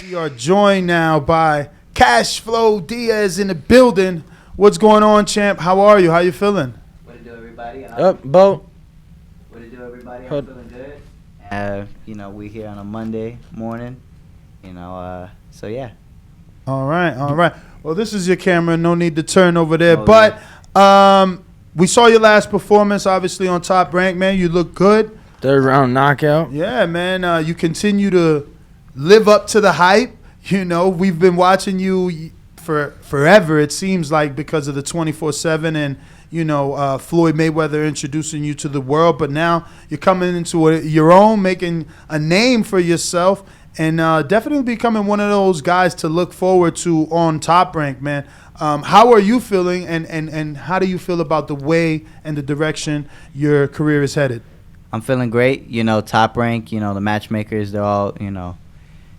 We are joined now by Cash Flow Diaz in the building. What's going on, champ? How are you? How you feeling? What it do, everybody? Bo. What it do, everybody? I'm feeling good. We here on a Monday morning. So yeah. All right. Well, this is your camera. No need to turn over there. Oh, but we saw your last performance, obviously, on Top Rank, man. You look good. Third round knockout. Yeah, man. You continue to live up to the hype. You know, we've been watching you for forever, it seems like, because of the 24/7 and, Floyd Mayweather introducing you to the world. But now you're coming into your own, making a name for yourself, and definitely becoming one of those guys to look forward to on Top Rank, man. How are you feeling, and how do you feel about the way and the direction your career is headed? I'm feeling great. Top Rank, the matchmakers, they're all,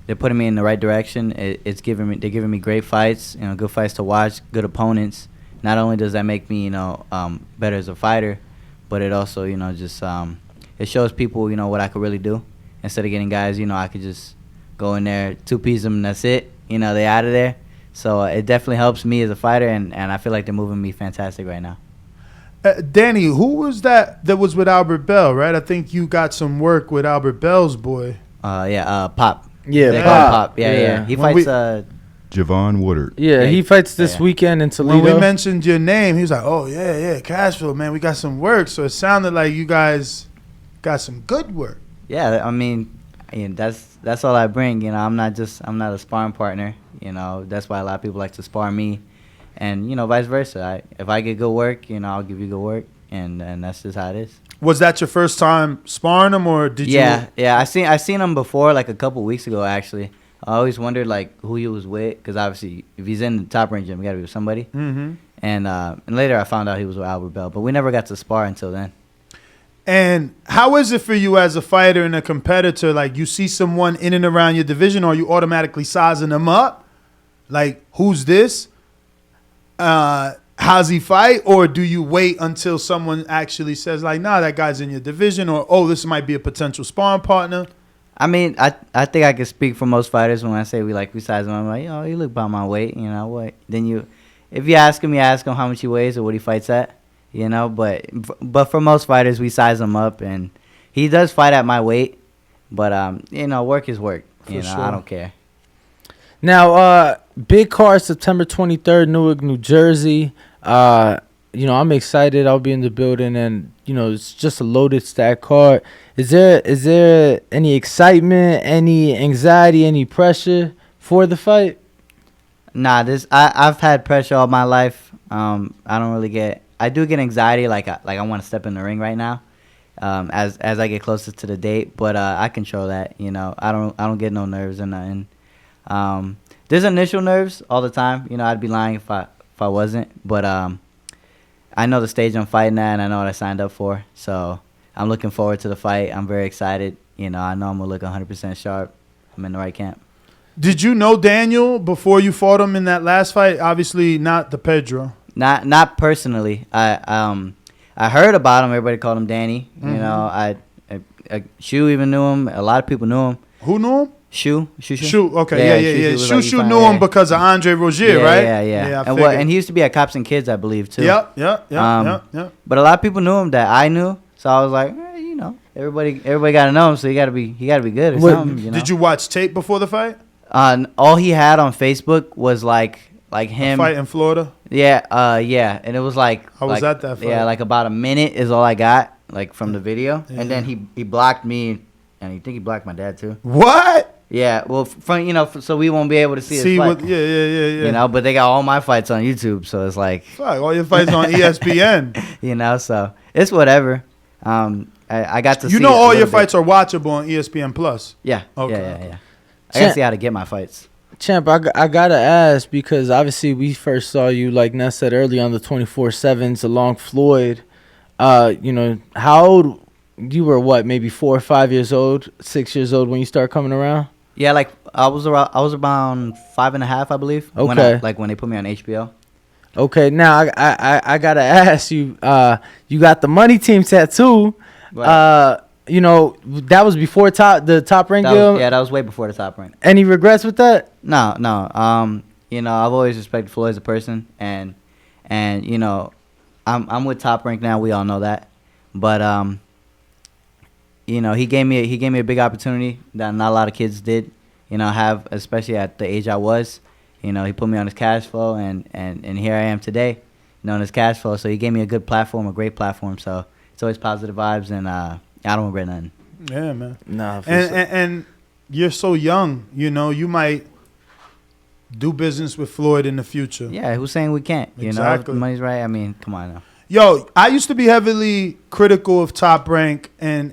they're putting me in the right direction. They're giving me great fights, good fights to watch, good opponents. Not only does that make me, better as a fighter, but it also, it shows people, what I could really do. Instead of getting guys, I could just go in there, two-piece them, and that's it. They out of there. So it definitely helps me as a fighter, and I feel like they're moving me fantastic right now. Danny, who was that was with Albert Bell, right? I think you got some work with Albert Bell's boy. Pop. Yeah, Pop. Yeah. He fights Javon Woodard. Yeah, he fights this weekend in Toledo. When we mentioned your name, he was like, "Oh yeah, Cashville, man, we got some work." So it sounded like you guys got some good work. Yeah, I mean, that's all I bring. I'm not a sparring partner. That's why a lot of people like to spar me, and vice versa. If I get good work, I'll give you good work, and that's just how it is. Was that your first time sparring him, or did you? Yeah. I seen him before, like a couple weeks ago. Actually, I always wondered like who he was with, because obviously if he's in the Top Rank gym, he got to be with somebody. Mm-hmm. And later I found out he was with Albert Bell, but we never got to spar until then. And how is it for you as a fighter and a competitor? Like, you see someone in and around your division, or are you automatically sizing them up? Like, who's this? How's he fight? Or do you wait until someone actually says, like, nah, that guy's in your division, or, oh, this might be a potential sparring partner? I mean, I think I can speak for most fighters when I say we size him. I'm like, you look about my weight, what? Then if you ask him how much he weighs or what he fights at, But for most fighters, we size him up, and he does fight at my weight. But work is work. For sure. I don't care. Now, big card September 23rd, Newark, New Jersey. I'm excited. I'll be in the building, and it's just a loaded stack card. Is there any excitement, any anxiety, any pressure for the fight? Nah, I've had pressure all my life. I don't really get. I do get anxiety, like I want to step in the ring right now, as I get closer to the date. But I control that. I don't get no nerves or nothing. There's initial nerves all the time. I'd be lying if I wasn't. But I know the stage I'm fighting at, and I know what I signed up for. So I'm looking forward to the fight. I'm very excited. I know I'm gonna look 100% sharp. I'm in the right camp. Did you know Daniel before you fought him in that last fight? Obviously not the Pedro. Not personally. I heard about him. Everybody called him Danny. Mm-hmm. Shu even knew him. A lot of people knew him. Who knew him? Shu. Okay, yeah. Shu knew him because of Andre Rozier, right? Yeah. And he used to be at Cops and Kids, I believe, too. Yep. But a lot of people knew him that I knew, so I was like, everybody got to know him, so he got to be good or something. Did you watch tape before the fight? All he had on Facebook was like him. A fight in Florida? Yeah, and it was like. How was that fight? Yeah, like about a minute is all I got, like from the video, and then he blocked me, and I think he blocked my dad too. What? Yeah, well, so we won't be able to see his fight. Yeah. But they got all my fights on YouTube, so it's like. Fuck, all your fights on ESPN. So it's whatever. I got to see. All your fights are watchable on ESPN Plus. Yeah. Okay. Yeah. I gotta see how to get my fights. Champ, I gotta ask, because obviously we first saw you, like Ness said earlier, on the 24/7s along Floyd. How old you were? What, maybe 4 or 5 years old, 6 years old when you start coming around? Yeah, like I was around 5.5, I believe. Okay. When they put me on HBO. Okay, now I gotta ask you. You got the money team tattoo. Right. that was before the Top Rank deal. That was way before the Top Rank. Any regrets with that? No. I've always respected Floyd as a person, and I'm with Top Rank now. We all know that, but he gave me a big opportunity that not a lot of kids did, have, especially at the age I was. He put me on his cash flow, and here I am today, on his cash flow. So he gave me a good platform, a great platform. So it's always positive vibes, and I don't regret nothing. Yeah, man. Nah, and you're so young, you might do business with Floyd in the future. Yeah, who's saying we can't? Exactly. If money's right. I mean, come on now. Yo, I used to be heavily critical of Top Rank and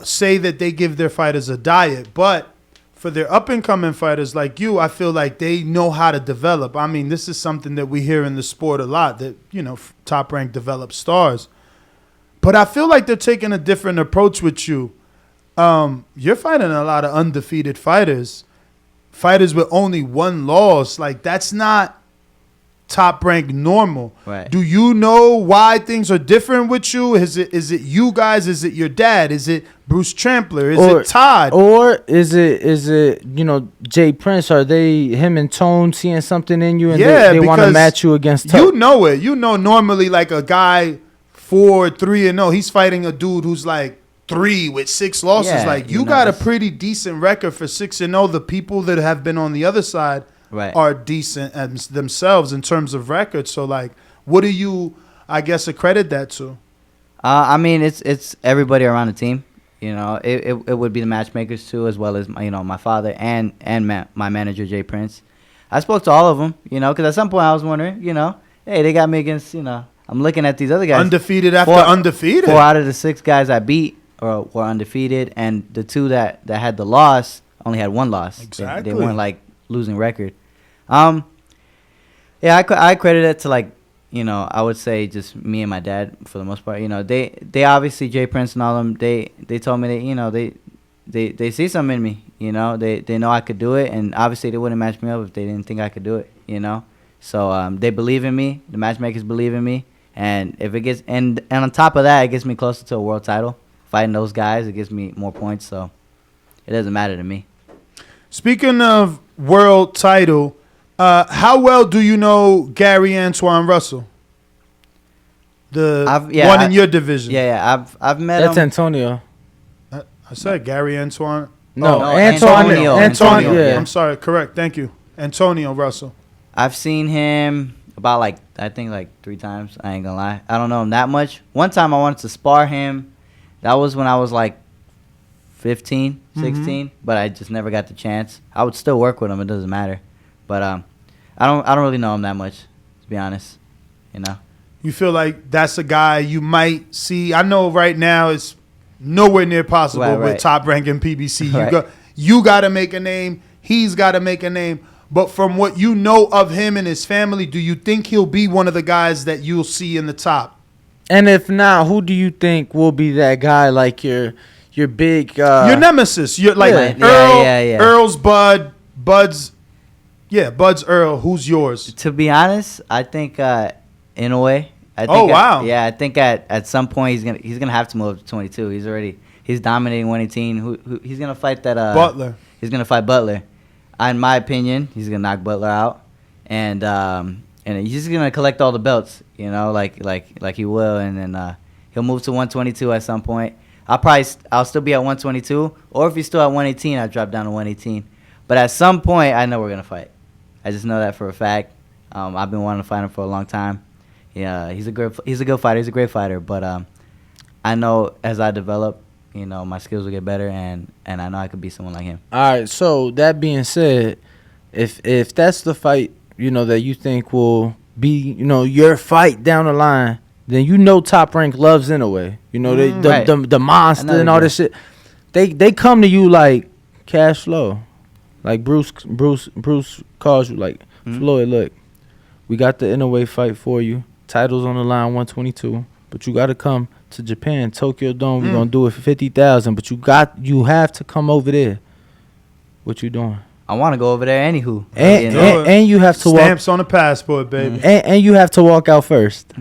say that they give their fighters a diet, but for their up-and-coming fighters like you, I feel like they know how to develop. I mean, this is something that we hear in the sport a lot, that, Top Rank develops stars. But I feel like they're taking a different approach with you. You're fighting a lot of undefeated fighters with only one loss. Like, that's not Top Rank normal. Right. Do you know why things are different with you? Is it you guys? Is it your dad? Is it Bruce Trampler? Is it Todd? Or is it Jay Prince? Are they him and Tone seeing something in you and they want to match you against Tone? You know it. Normally like a guy 4-3-0, he's fighting a dude who's like 3 with 6 losses. Yeah, like you got a pretty decent record for 6-0. The people that have been on the other side are decent themselves in terms of records. So, like, what do you, I guess, accredit that to? I mean, it's everybody around the team. It would be the matchmakers too, as well as my father and my manager Jay Prince. I spoke to all of them, because at some point I was wondering, hey, they got me against, I'm looking at these other guys undefeated after undefeated. 4 out of the 6 guys I beat were undefeated, and the 2 that had the loss only had 1 loss. Exactly. They weren't like losing record. I credit it to, like, I would say just me and my dad for the most part. They obviously, Jay Prince and all them, they told me they see something in me. They know I could do it, and obviously they wouldn't match me up if they didn't think I could do it. So they believe in me. The matchmakers believe in me, and if it gets and on top of that, it gets me closer to a world title. Fighting those guys, it gives me more points, so it doesn't matter to me. Speaking of world title, how well do you know Gary Antoine Russell? One in your division. Yeah, I've met him. That's Antonio. I said Gary Antoine. No, Antonio. Yeah. I'm sorry. Correct. Thank you. Antonio Russell. I've seen him about I think 3 times. I ain't gonna lie. I don't know him that much. One time I wanted to spar him. That was when I was 15, 16, but I just never got the chance. I would still work with him. It doesn't matter. But I don't really know him that much, to be honest. You feel like that's a guy you might see? I know right now it's nowhere near possible with Top Rank and PBC. You got to make a name. He's got to make a name. But from what you know of him and his family, do you think he'll be one of the guys that you'll see in the top? And if not, who do you think will be that guy, like your big... your nemesis. You're like Earl, Earl's Bud, Bud's... Yeah, Bud's Earl. Who's yours? To be honest, I think in a way. Wow. I think at some point he's gonna have to move to 22. He's dominating 118. Who he's gonna fight that Butler. He's gonna fight Butler. In my opinion, he's gonna knock Butler out, and he's gonna collect all the belts. Like he will, and then he'll move to 122 at some point. I'll still be at 122, or if he's still at 118, I'll drop down to 118. But at some point, I know we're gonna fight. I just know that for a fact. I've been wanting to fight him for a long time. Yeah, he's a good fighter. He's a great fighter. But I know as I develop, my skills will get better, and I know I could be someone like him. All right. So that being said, if that's the fight, that you think will be, your fight down the line, then Top Rank loves in a way. The monster and all this shit. They come to you like cash flow. Like Bruce calls you like, Floyd, look, we got the Inoue fight for you. Titles on the line, 122. But you got to come to Japan, Tokyo Dome. We're going to do it for $50,000. But you have to come over there. What you doing? I want to go over there anywho. And you have to Stamps on the passport, baby. And you have to walk out first.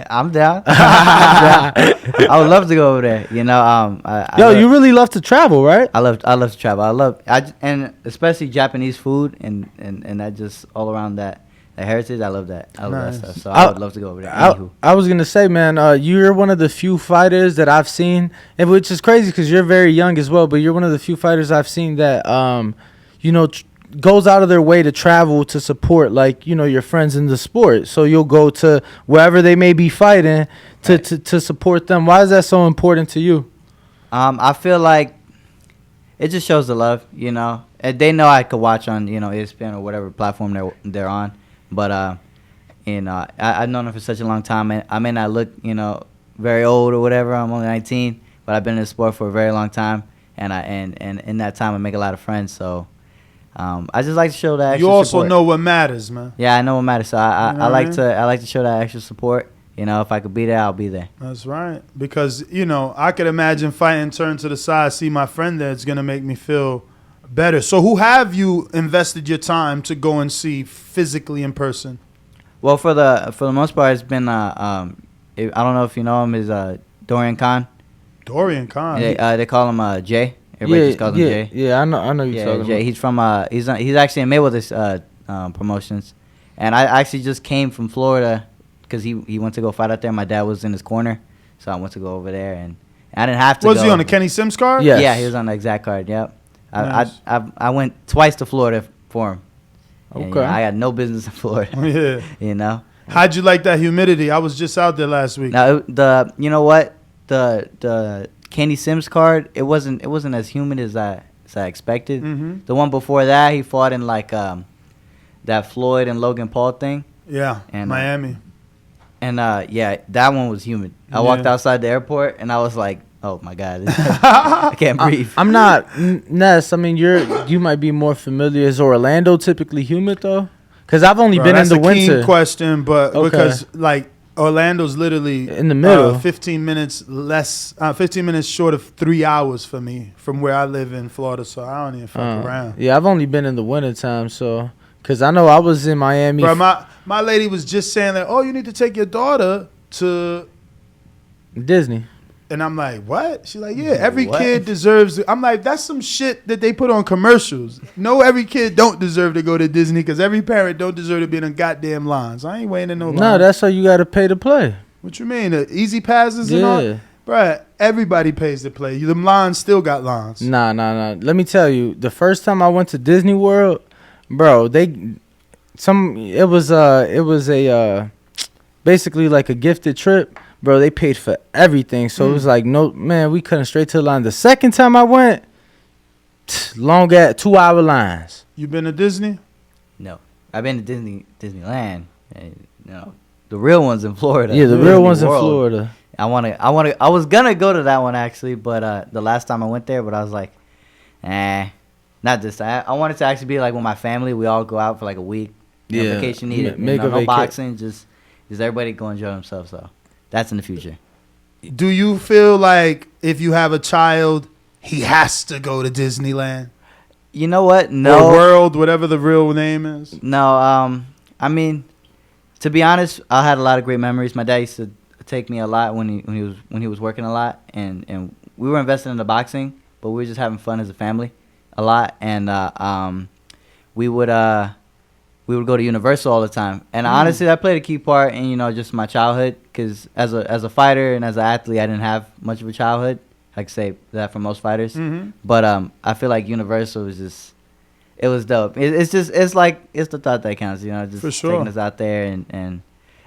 I'm down. I would love to go over there. You know, You really love to travel, right? I love to travel. And especially Japanese food and that just all around that heritage. I love that. I love that stuff. So I would love to go over there. I was gonna say, man, you're one of the few fighters that I've seen, and which is crazy because you're very young as well. But you're one of the few fighters I've seen that, goes out of their way to travel to support, like, your friends in the sport. So you'll go to wherever they may be fighting to support them. Why is that so important to you? I feel like it just shows the love, And they know I could watch on, ESPN or whatever platform they're on. But, I've known them for such a long time. And I may not look, very old or whatever. I'm only 19, but I've been in the sport for a very long time. And in that time, I make a lot of friends. So I just like to show that extra You also support. know what matters, man. Yeah, I know what matters. So I like to show that extra support. If I could be there, I'll be there. That's right. Because, I could imagine fighting, turn to the side, see my friend there. It's going to make me feel better. So who have you invested your time to go and see physically in person? Well, for the most part, it's been I don't know if you know him, is Dorian Khan. Dorian Khan. They call him Jay. Everybody just calls him Jay. Yeah, I know you talking Jay. about. He's from he's actually in Mayweather's promotions, and I actually just came from Florida because he went to go fight out there. My dad was in his corner, so I went to go over there, and I didn't have to. Was he on the Kenny Sims card? Yes. Yeah, he was on the exact card. Yep. Nice. I went twice to Florida for him. And, Okay. I got no business in Florida. Yeah. How'd you like that humidity? I was just out there last week. Now you know what, the Kenny Sims card, it wasn't as humid as I expected. Mm-hmm. The one before that, he fought in like that Floyd and Logan Paul thing. Yeah, And, Miami. And that one was humid. I walked outside the airport and I was like, oh my God, I can't breathe. I'm not Ness. I mean, you might be more familiar. Is Orlando typically humid though? Because I've only been in the winter. That's a keen question, but Okay. because like Orlando's literally In the middle. 15 minutes short of 3 hours for me from where I live in Florida, so I don't even fuck around. Yeah, I've only been in the winter time, so because I know I was in Miami. Bro, my lady was just saying that, oh, you need to take your daughter to, Disney. and I'm like, what? She's like, yeah, every What? kid deserves it. I'm like, that's some shit that they put on commercials. No, every kid don't deserve to go to Disney because every parent don't deserve to be in a goddamn lines. I ain't waiting in no line. No, that's how you got to pay to play. What you mean? The easy passes and all? Yeah. Bruh, everybody pays to play. Them lines still got lines. Nah. Let me tell you, the first time I went to Disney World, bro, it was a basically like a gifted trip. Bro, they paid for everything. So it was like, no, man, we couldn't straight to the line. The second time I went, long at 2-hour lines. You been to Disney? No, I've been to Disneyland. And, the real ones in Florida. Yeah, the Disney real ones in World. Florida. I was gonna go to that one actually, but the last time I went there, but I was like, not this time. I wanted to actually be like with my family. We all go out for like a week. Yeah, Vacation needed. make a no vaca- boxing. Just everybody go enjoy themselves. So that's in the future. Do you feel like if you have a child, he has to go to Disneyland? You know what? No. Or World, whatever the real name is? No. I mean, to be honest, I had a lot of great memories. My dad used to take me a lot when he was working a lot, and we were invested in the boxing, but we were just having fun as a family a lot, and we would go to Universal all the time, and honestly that played a key part in just my childhood, because as a fighter and as an athlete I didn't have much of a childhood. I could say that for most fighters. But I feel like Universal was just, it was dope. It's the thought that counts, just For sure. taking us out there,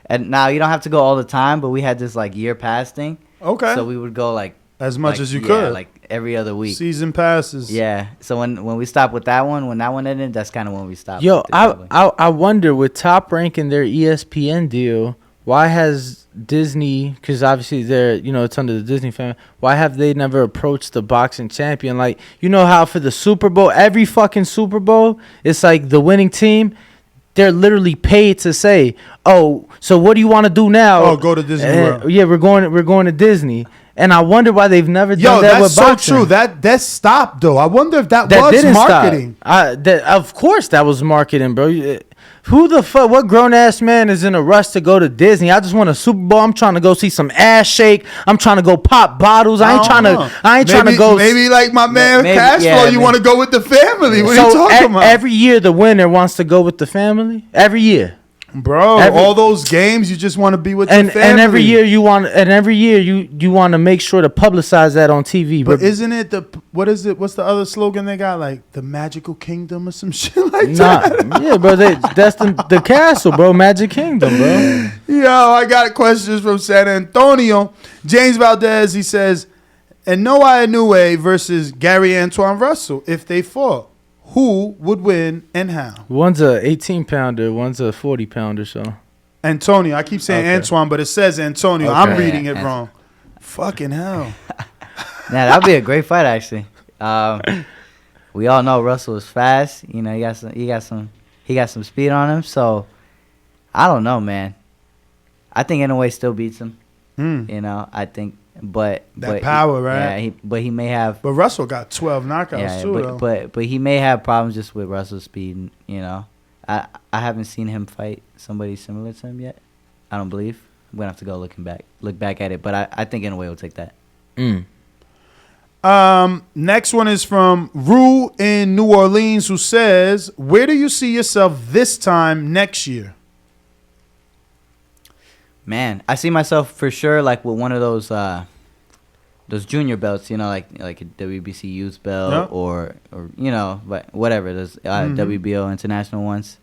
and now you don't have to go all the time, but we had this like year pass thing. Okay. So we would go like as much as you yeah, could. like every other week. Season passes. Yeah. So when we stopped with that one, when that one ended, that's kind of when we stopped. Yo, with it, probably. I wonder, with Top Rank and their ESPN deal, why has Disney, because obviously they're, it's under the Disney family, why have they never approached the boxing champion? Like, you know how for the Super Bowl, every fucking Super Bowl, it's like the winning team, they're literally paid to say, oh, so what do you want to do now? Oh, go to Disney World. Yeah, we're going to Disney. And I wonder why they've never done Yo, that that's with so boxing. true. That stopped though. I wonder if that was didn't marketing. stop. Of course that was marketing, bro. Who the fuck? What grown ass man is in a rush to go to Disney? I just want a Super Bowl. I'm trying to go see some ass shake. I'm trying to go pop bottles. I ain't trying to go. Maybe like my man Cashflow, you want to go with the family. What are you talking about? Every year the winner wants to go with the family. Every year. Bro, all those games you just want to be with the family. And every year you want to make sure to publicize that on TV. But isn't it what's the other slogan they got? Like the magical kingdom or some shit like that? Yeah, bro, that's the castle, bro. Magic Kingdom, bro. Yo, I got questions from San Antonio. James Valdez, he says, and Noah Inoue versus Gary Antoine Russell, if they fought, who would win and how? One's a 18-pounder, one's a 40-pounder, so. Antonio. I keep saying Antoine, but it says Antonio. Okay. I'm reading it wrong. Fucking hell. Nah, that'd be a great fight, actually. We all know Russell is fast. You know, he got some speed on him. So I don't know, man. I think Inoue still beats him. You know, I think, but power, right? Yeah, but he may have. But Russell got 12 knockouts too, though. But he may have problems just with Russell's speed. You know, I haven't seen him fight somebody similar to him yet. I don't believe. I'm gonna have to go look back at it. But I think Inoue will take that. Next one is from Rue in New Orleans, who says, "Where do you see yourself this time next year?" Man, I see myself for sure like with one of those junior belts, you know, like a WBC youth belt or you know, but whatever, those WBO international ones.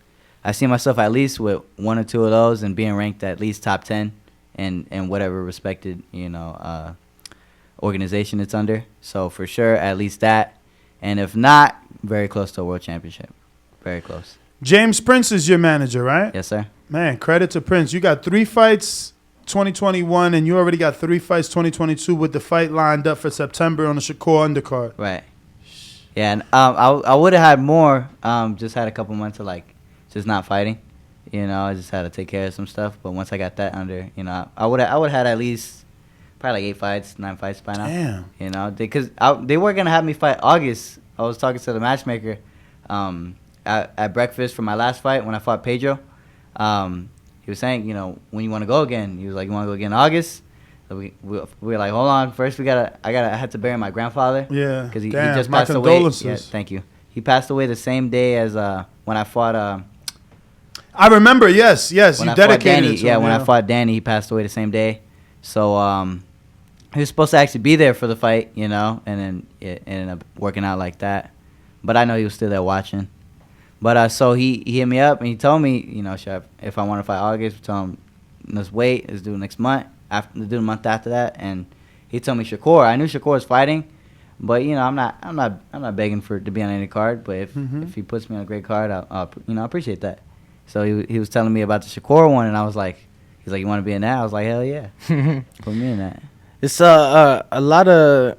I see myself at least with one or two of those and being ranked at least top 10 in whatever respected, you know, organization it's under. So for sure, at least that. And if not, very close to a world championship. Very close. James Prince is your manager, right? Yes, sir. Man, credit to Prince. You got 3 fights 2021, and you already got 3 fights 2022 with the fight lined up for September on the Shakur undercard. Right. Yeah, and I would have had more. Just had a couple months of like just not fighting. You know, I just had to take care of some stuff. But once I got that under, you know, I would have had at least probably like 8 fights, 9 fights by now. Damn. You know, because they were gonna have me fight August. I was talking to the matchmaker at breakfast for my last fight when I fought Pedro. He was saying, you know, when you want to go again, he was like, you want to go again in August? So we were like, hold on, first I had to bury my grandfather. Yeah. Because he Damn, just my passed away. condolences. Yeah, thank you. He passed away the same day as when I fought. I remember. Yes. You dedicated Danny, it to him, when I fought Danny, he passed away the same day. So he was supposed to actually be there for the fight, you know, and then it ended up working out like that. But I know he was still there watching. But so he hit me up and he told me, you know, if I want to fight August, tell him let's wait, let's do it next month. Do the month after that, and he told me Shakur. I knew Shakur was fighting, but you know, I'm not begging to be on any card. But if he puts me on a great card, I'll appreciate that. So he was telling me about the Shakur one, and I was like, he's like, you want to be in that? I was like, hell yeah, put me in that. It's a lot of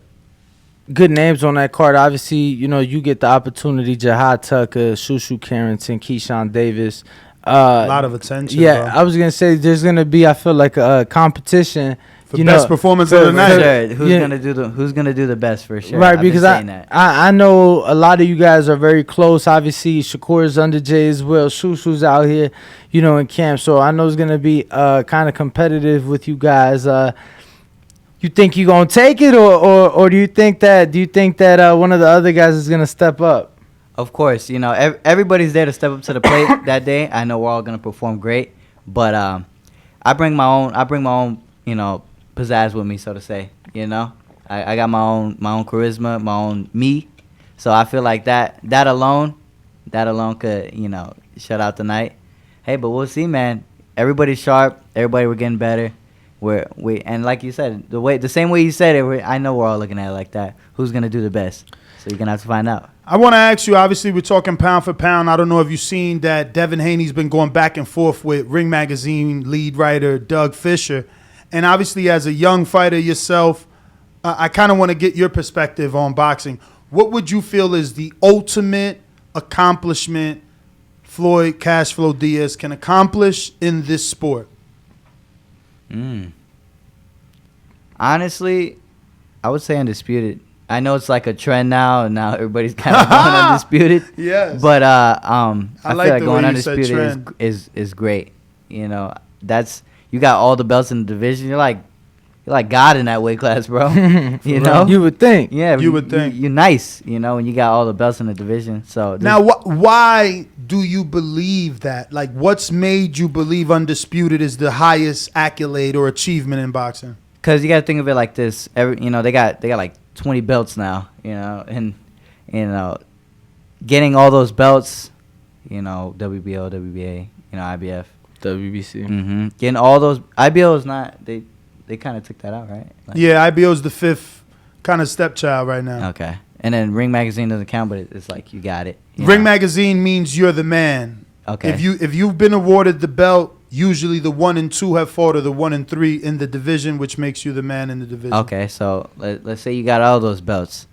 good names on that card. Obviously, you know, you get the opportunity. Jahad Tucker, Shushu Carrington, Keyshawn Davis. A lot of attention. Yeah, bro. I was gonna say there's gonna be, I feel like, a competition for best performance of the night. Sure. Who's gonna do the best for sure? Right, because I know a lot of you guys are very close. Obviously, Shakur's under Jay as well. Shushu's out here, you know, in camp. So I know it's gonna be kind of competitive with you guys. You think you're gonna take it, or do you think that one of the other guys is gonna step up? Of course, you know, everybody's there to step up to the plate that day. I know we're all gonna perform great, but I bring my own, you know, pizzazz with me, so to say. You know, I got my own charisma, my own me. So I feel like that alone could, you know, shut out the night. Hey, but we'll see, man. Everybody's sharp. Everybody, we're getting better. And like you said, the same way you said it, I know we're all looking at it like that. Who's gonna do the best? So you're gonna have to find out. I want to ask you, obviously, we're talking pound for pound. I don't know if you've seen that Devin Haney's been going back and forth with Ring Magazine lead writer Doug Fisher. And obviously, as a young fighter yourself, I kind of want to get your perspective on boxing. What would you feel is the ultimate accomplishment Floyd Cashflow Diaz can accomplish in this sport? Honestly, I would say Undisputed. I know it's like a trend now, and now everybody's kind of going Undisputed. Yes. But I feel like like the going way you said Undisputed trend. is great. You know, you got all the belts in the division. You're like God in that weight class, bro. You know, You would think. yeah, You would think. you're nice. You know, when you got all the belts in the division. So Now, why do you believe that? Like, what's made you believe Undisputed is the highest accolade or achievement in boxing? because you got to think of it like this. They got like 20 belts now. You know, and getting all those belts. You know, WBO, WBA. You know, IBF. WBC. Mm-hmm. Getting all those. IBO is not. They kind of took that out, right? Like, Yeah, IBO's the fifth kind of stepchild right now. Okay. And then Ring Magazine doesn't count, but it's like you got it. you Ring know? Magazine means you're the man. Okay. If you've been awarded the belt, usually the 1 and 2 have fought, or the 1 and 3 in the division, which makes you the man in the division. Okay, so let's say you got all those belts.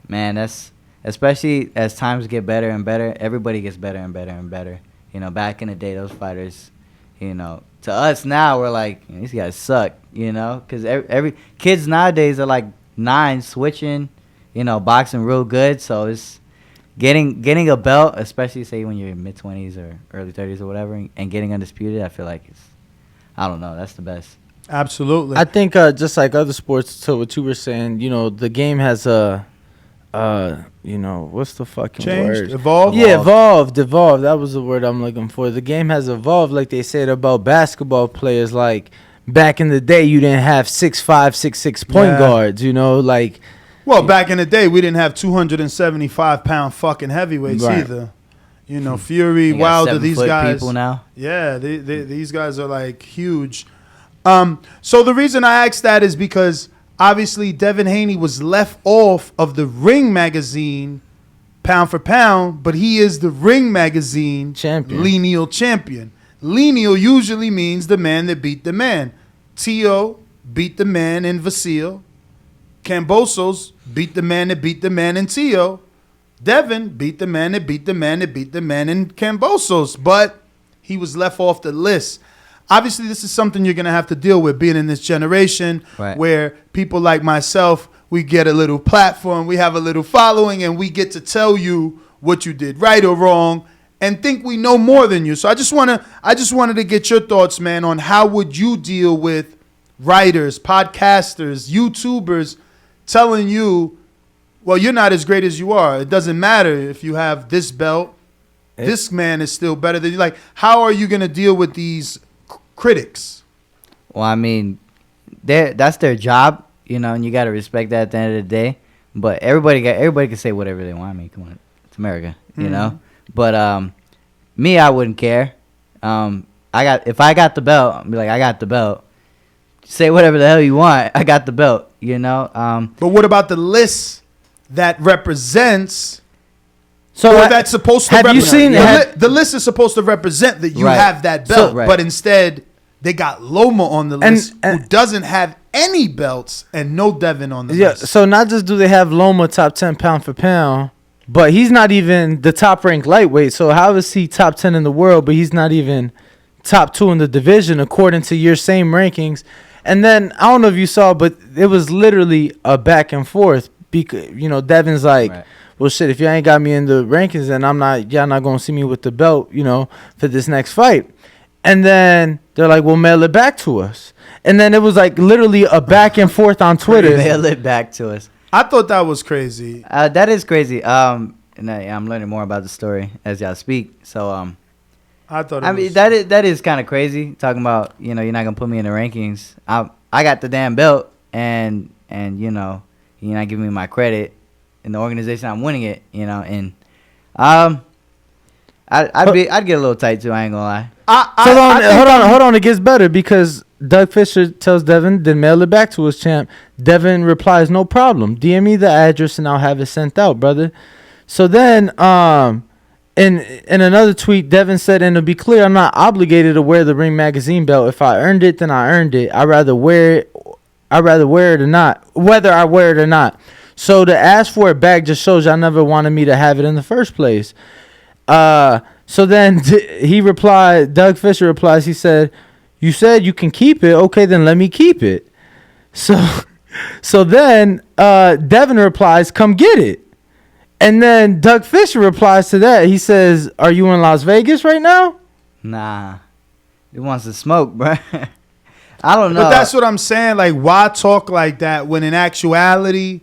Man, that's especially as times get better and better, everybody gets better and better and better. You know, back in the day, those fighters, you know, to us now, we're like, these guys suck, you know, because every kids nowadays are like 9 switching, you know, boxing real good. So it's getting a belt, especially say when you're in mid-20s or early 30s or whatever, and getting Undisputed, I feel like I don't know, that's the best. Absolutely. I think just like other sports, to what you were saying, you know, the game has you know, what's the fucking Changed, word? evolved. Yeah, evolved. That was the word I'm looking for. The game has evolved, like they said about basketball players. Like back in the day, you didn't have 6'5", 6'6" point guards. You know, like. Well, back in the day, we didn't have 275-pound fucking heavyweights either. You know, Fury, You got Wilder, 7 these foot guys. people now. Yeah, these guys are like huge. So the reason I asked that is because obviously Devin Haney was left off of the Ring Magazine pound for pound, but he is the Ring Magazine Champion. lineal champion. Lineal usually means the man that beat the man. Tio beat the man in Vasile. Cambosos beat the man that beat the man in Tio. Devin beat the man that beat the man that beat the man in Cambosos, but he was left off the list. Obviously, this is something you're going to have to deal with being in this generation where people like myself, we get a little platform, we have a little following, and we get to tell you what you did right or wrong and think we know more than you. So I just wanted to get your thoughts, man, on how would you deal with writers, podcasters, YouTubers telling you, well, you're not as great as you are. It doesn't matter if you have this belt. This man is still better than you. Like, how are you going to deal with these critics? Well, I mean, that's their job, you know, and you got to respect that at the end of the day. But everybody can say whatever they want. I mean, come on, it's America, you know. But me, I wouldn't care. If I got the belt, I'd be like, I got the belt. Say whatever the hell you want. I got the belt, you know. But what about the list that represents? So or that's supposed to have you represent? seen The list is supposed to represent that you Right. have that belt, So- but instead they got Loma on the list, who doesn't have any belts, and no Devin on the list. So not just do they have Loma top 10 pound for pound, but he's not even the top ranked lightweight. So how is he top 10 in the world, but he's not even top 2 in the division according to your same rankings? And then I don't know if you saw, but it was literally a back and forth because, you know, Devin's like, well, shit, if you ain't got me in the rankings, then y'all not going to see me with the belt, you know, for this next fight. And then they're like, well, mail it back to us. And then it was like literally a back and forth on Twitter. Mail it back to us. I thought that was crazy. That is crazy. And I'm learning more about the story as y'all speak. So, I thought. I mean, that is kind of crazy. Talking about, you know, you're not gonna put me in the rankings. I got the damn belt, and you know, you're not giving me my credit in the organization I'm winning it. You know, and I'd get a little tight too. I ain't gonna lie. Hold on. It gets better because Doug Fisher tells Devin, then mail it back to us, champ. Devin replies, no problem. DM me the address and I'll have it sent out, brother. So then, in another tweet, Devin said, and to be clear, I'm not obligated to wear the Ring Magazine belt. If I earned it, then I earned it. I'd rather wear it or not, whether I wear it or not. So to ask for it back just shows y'all never wanted me to have it in the first place. So then he replied, Doug Fisher replies, he said, you said you can keep it. Okay, then let me keep it. So So then Devin replies, "Come get it." And then Doug Fisher replies to that. He says, "Are you in Las Vegas right now?" Nah, he wants to smoke, bro. I don't know. But that's what I'm saying. Like, why talk like that when in actuality,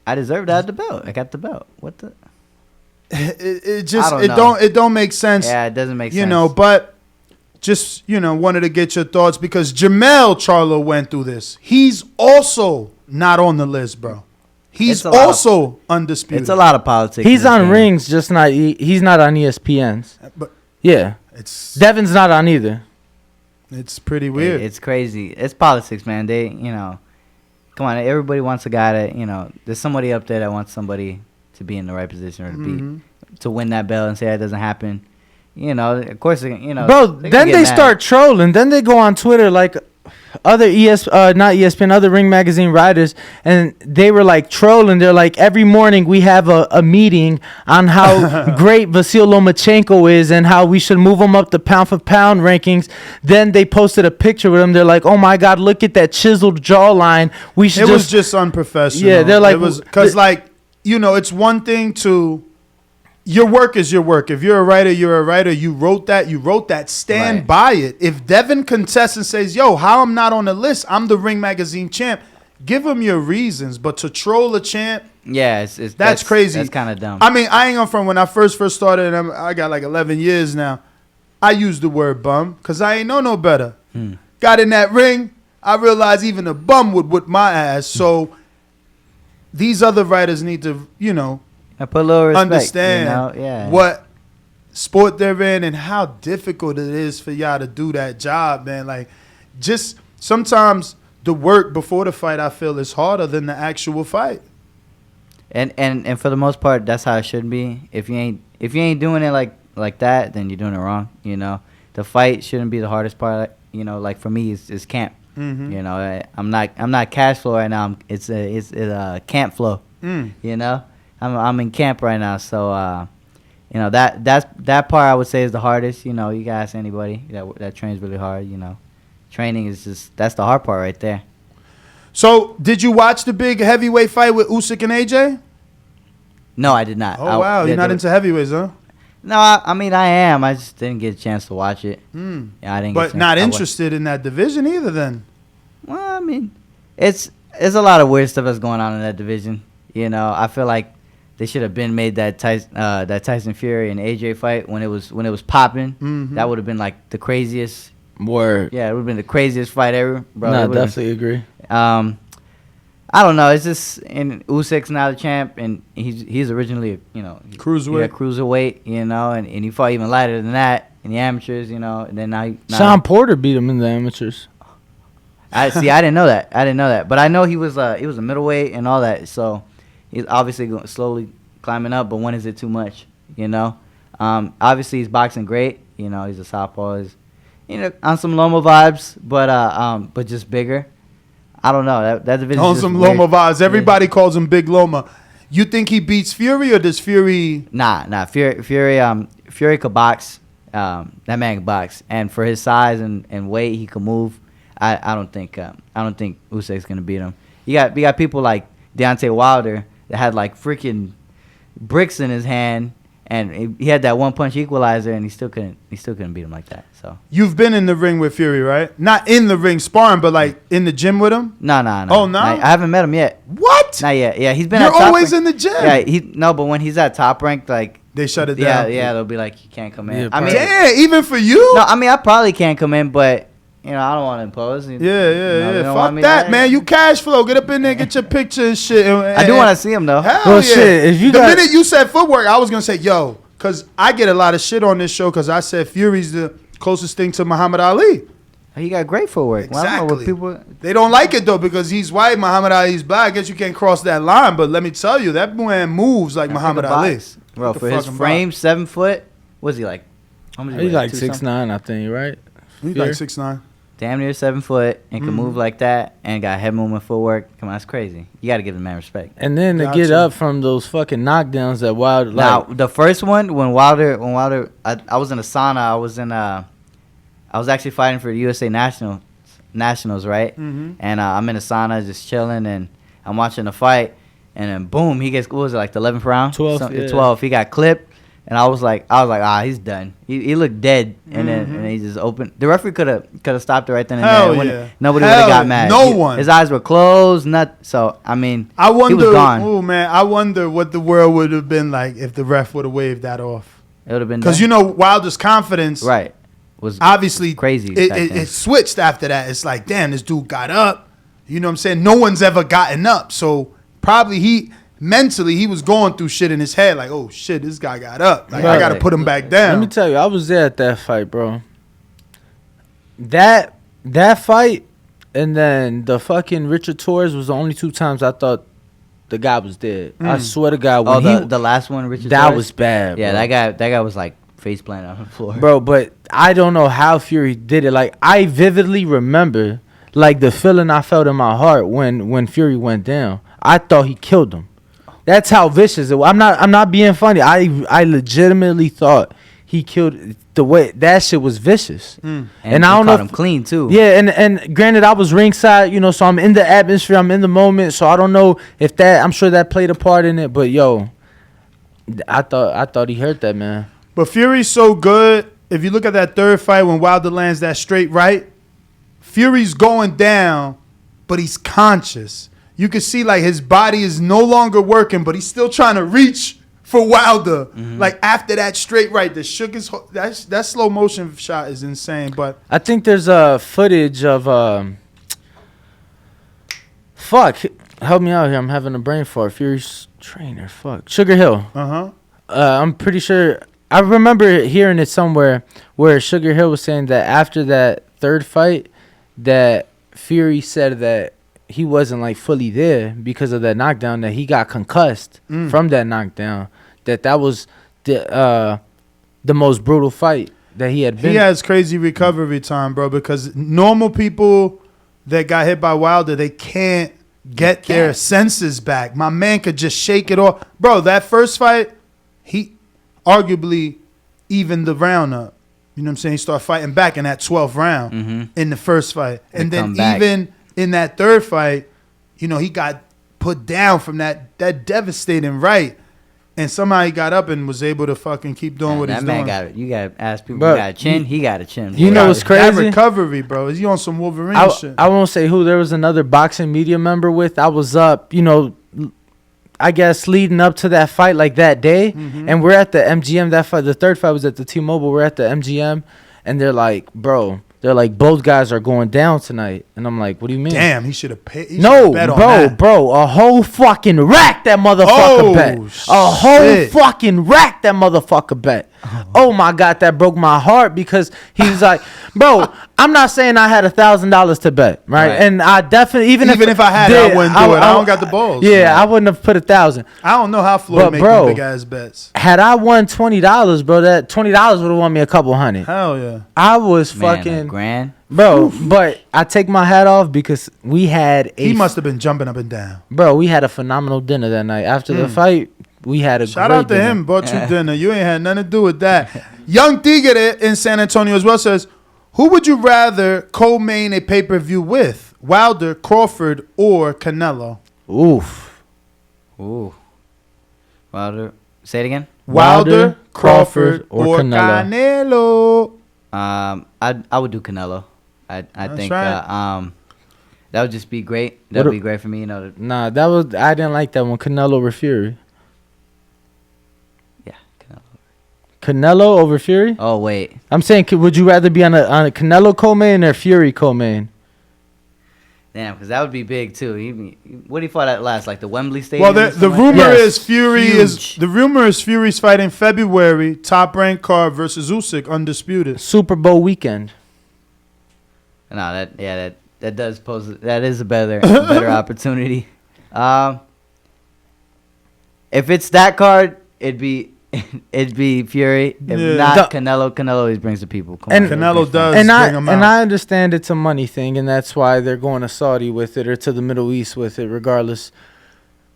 I deserve to have the belt. I got the belt. What the? it just I don't know. it don't make sense. Yeah, it doesn't make sense. You know, but just wanted to get your thoughts because Jamel Charlo went through this. He's also not on the list, bro. He's also undisputed. It's a lot of politics. He's on Rings, just not. He's not on ESPN's. But yeah, Devin's not on either. It's pretty weird. It's crazy. It's politics, man. They, come on. Everybody wants a guy that, there's somebody up there that wants somebody to be in the right position or to win that belt and say that doesn't happen. Of course, Bro, then they start trolling. Then they go on Twitter like other not ESPN, other Ring Magazine writers, and they were like trolling. They're like, every morning we have a meeting on how great Vasyl Lomachenko is and how we should move him up the pound for pound rankings. Then they posted a picture with him. They're like, oh my God, look at that chiseled jawline. We should. It was just unprofessional. Yeah, they're like, it was because it's one thing to. Your work is your work. If you're a writer, you're a writer. You wrote that. Stand by it. If Devin contests and says, yo, how I'm not on the list, I'm the Ring Magazine champ, give him your reasons. But to troll a champ, yeah, that's crazy. That's kind of dumb. I mean, I ain't gonna front. When I first started, and I got like 11 years now, I used the word bum because I ain't know no better. Got in that ring, I realized even a bum would whip my ass. So these other writers need to, I put a little respect, understand what sport they're in and how difficult it is for y'all to do that job, man. Like, just sometimes the work before the fight, I feel, is harder than the actual fight. And for the most part, that's how it should be. If you ain't doing it like that, then you're doing it wrong. The fight shouldn't be the hardest part. Like for me, it's camp. I'm not cash flow right now. It's a camp flow. I'm in camp right now, so that part I would say is the hardest. You can ask anybody that trains really hard. Training is that's the hard part right there. So, did you watch the big heavyweight fight with Usyk and AJ? No, I did not. Oh wow, you're not into heavyweights, huh? No, I mean I am. I just didn't get a chance to watch it. Yeah, I didn't. But not interested in that division either, then. Well, I mean, it's a lot of weird stuff that's going on in that division. I feel like they should have been made that Tyson Fury and AJ fight when it was popping. That would have been like the craziest. Word. Yeah, it would have been the craziest fight ever, bro. No, definitely agree. I don't know. It's just Usyk's now the champ, and he's originally cruiserweight. Yeah, cruiserweight. And he fought even lighter than that in the amateurs. And then now Sean Porter beat him in the amateurs. I didn't know that. But I know he was a middleweight and all that. So he's obviously slowly climbing up. But when is it too much? Obviously he's boxing great. He's a southpaw. He's on some Loma vibes, but just bigger. I don't know. That division on some weird. Loma vibes. Everybody calls him Big Loma. You think he beats Fury, or does Fury? Nah. Fury could box. That man can box, and for his size and weight, he could move. I don't think Usyk's gonna beat him. You got people like Deontay Wilder that had like freaking bricks in his hand, and he had that one punch equalizer, and he still couldn't beat him like that. So you've been in the ring with Fury, right? Not in the ring sparring, but like in the gym with him. No. Oh no, I haven't met him yet. What? Not yet. Yeah, he's been. You're always in the gym. Yeah, but when he's at top rank, like they shut it down. Yeah, they'll be like, you can't come in. Yeah, I mean, even for you. No, I mean, I probably can't come in, but. I don't want to impose. Yeah. Fuck that, man. You cash flow. Get up in there, get your picture and shit. I do want to see him, though. Hell yeah. Shit. The minute you said footwork, I was going to say, yo, because I get a lot of shit on this show because I said Fury's the closest thing to Muhammad Ali. He got great footwork. Exactly. They don't like it, though, because he's white, Muhammad Ali's black. I guess you can't cross that line. But let me tell you, that man moves like Muhammad Ali. Bro, for his frame, 7 foot, what's he like? He's like 6'9", I think, right? He's like 6'9". Damn near 7 foot and can move like that and got head movement footwork. Come on, that's crazy. You got to give the man respect. And then to get up from those fucking knockdowns that Wilder. Now the first one when Wilder, I was in a sauna. I was actually fighting for the USA national nationals, right? Mm-hmm. And I'm in a sauna just chilling, and I'm watching the fight, and then boom, he gets, what was it, like the 11th round? 12th, yeah. 12th. He got clipped, and I was like, he's done. He looked dead, and then he just opened. The referee could have stopped it right then and Hell there. yeah. Nobody would have Hell got mad. no one. His eyes were closed. So I mean, I wonder. he was gone. Oh man, I wonder what the world would have been like if the ref would have waved that off. It would have been Because Wilder's confidence, right, was obviously crazy. It switched after that. It's like, damn, this dude got up. You know what I'm saying? No one's ever gotten up, so probably mentally he was going through shit in his head, like, oh shit, this guy got up. Like, I got to put him back down. Let me tell you, I was there at that fight, bro. That fight, and then the fucking Richard Torres was the only 2 times I thought the guy was dead. I swear to God, when the last one, Richard. that Torres? was bad. Yeah, bro. that guy was like face planted on the floor, Bro, but I don't know how Fury did it. Like, I vividly remember, like, the feeling I felt in my heart when Fury went down. I thought he killed him. That's how vicious it was. I'm not being funny. I legitimately thought he killed. The way that shit was vicious. and I don't know caught if- him clean too. Yeah, and granted, I was ringside, so I'm in the atmosphere, I'm in the moment, so I don't know if that. I'm sure that played a part in it, but yo, I thought he hurt that man. But Fury's so good. If you look at that third fight when Wilder lands that straight right, Fury's going down, but he's conscious. You can see like his body is no longer working, but he's still trying to reach for Wilder. Like after that straight right, that shook his that slow motion shot is insane. But I think there's footage of fuck, help me out here. I'm having a brain fart. Fury's trainer, fuck, Sugar Hill. I'm pretty sure. I remember hearing it somewhere where Sugar Hill was saying that after that third fight, that Fury said that he wasn't like fully there because of that knockdown, that he got concussed from that knockdown, that was the most brutal fight that he had been. he has crazy recovery time, bro, because normal people that got hit by Wilder, they can't get their senses back. My man could just shake it off. Bro, that first fight, he arguably evened the round up. You know what I'm saying? He started fighting back in that 12th round in the first fight. And then even in that third fight, he got put down from that devastating right. And somehow he got up and was able to fucking keep doing what he's doing. That man you got to ask people, But he got a chin? He got a chin. You know what's That crazy? recovery, bro. Is he on some Wolverine shit? I won't say who. There was another boxing media member with. I was up, I guess leading up to that fight like that day, and we're at the MGM. That fight, the third fight was at the T-Mobile. We're at the MGM, and they're like, bro, both guys are going down tonight, and I'm like, what do you mean? Damn, he should have paid. No, bro, a whole fucking rack that motherfucker bet. A whole fucking rack that motherfucker bet. Oh my God, that broke my heart because he was like, bro, I'm not saying I had $1,000 to bet, right? And I definitely, even if I had it, I wouldn't do it. I don't got the balls. Yeah, I wouldn't have put 1,000. I don't know how Floyd makes big ass bets. Had I won $20, bro, that $20 would have won me a couple hundred. Hell yeah. I was Man, fucking a grand. bro, but I take my hat off because we had He must have been jumping up and down. Bro, we had a phenomenal dinner that night. After the fight, we had a Shout great out to dinner. him, bought you dinner. You ain't had nothing to do with that. Young Tigre in San Antonio as well says, who would you rather co-main a pay-per-view with? Wilder, Crawford, or Canelo? Oof. Ooh. Wilder. Say it again. Wilder, Crawford, or Canelo. I would do Canelo. I think right. that would just be great. That would be great for me. Nah, I didn't like that one. Canelo over Fury. Yeah, Canelo. Canelo over Fury? Oh wait. I'm saying, would you rather be on a Canelo co-main or Fury co-main? Damn, because that would be big too. What he fought at last, like the Wembley Stadium. Well, the rumor is Huge. Fury's fighting February, top ranked card versus Usyk, undisputed. Super Bowl weekend. No, that does pose. That is a better opportunity. If it's that card, it'd be Fury. If not Canelo, Canelo always brings the people. Canelo does and bring them out. And I understand it's a money thing, and that's why they're going to Saudi with it or to the Middle East with it, regardless,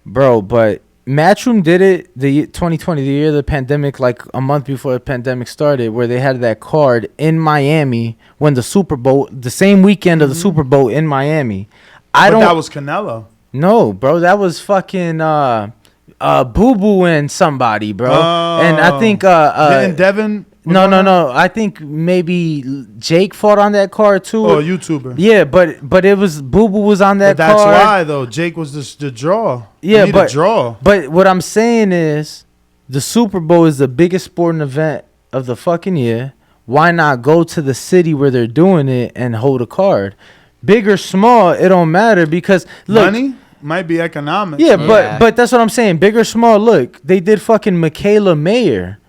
bro. But Matchroom did it 2020, the year of the pandemic, like a month before the pandemic started, where they had that card in Miami when the Super Bowl, the same weekend of the Super Bowl in Miami. That was Canelo. No, bro, that was fucking Boo Boo and somebody, bro. And I think didn't Devin? No. I think maybe Jake fought on that card too. Oh, a YouTuber. Yeah, but it was Boo Boo was on that That's card. why though. Jake was the draw. Yeah, but draw. But what I'm saying is, the Super Bowl is the biggest sporting event of the fucking year. Why not go to the city where they're doing it and hold a card? Big or small, it don't matter because look, money might be economics. Yeah, but that's what I'm saying. Big or small, look, they did fucking Michaela Mayer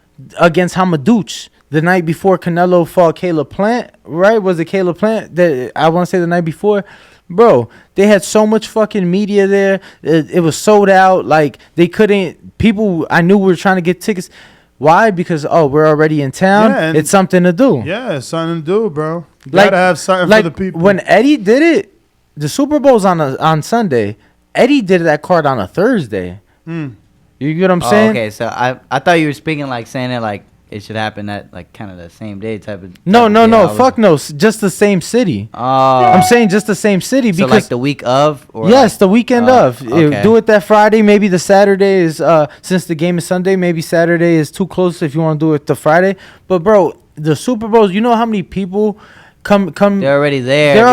against Hamadouche the night before Canelo fought Caleb Plant, right? Was it Caleb Plant? That I want to say the night before. Bro, they had so much fucking media there. It was sold out. Like, they couldn't... People I knew were trying to get tickets. Why? Because, we're already in town. Yeah, it's something to do. Yeah, it's something to do, bro. You gotta have something for the people. When Eddie did it, the Super Bowl's on Sunday. Eddie did that card on a Thursday. You get what I'm saying? Okay, so I thought you were speaking like saying it like it should happen at like kind of the same day type of. No, fuck no, just the same city. I'm saying just the same city because like the week of. Or yes, the weekend of. Okay. Do it that Friday. Maybe the Saturday is since the game is Sunday. Maybe Saturday is too close if you want to do it the Friday. But bro, the Super Bowls. You know how many people come they're already there. They're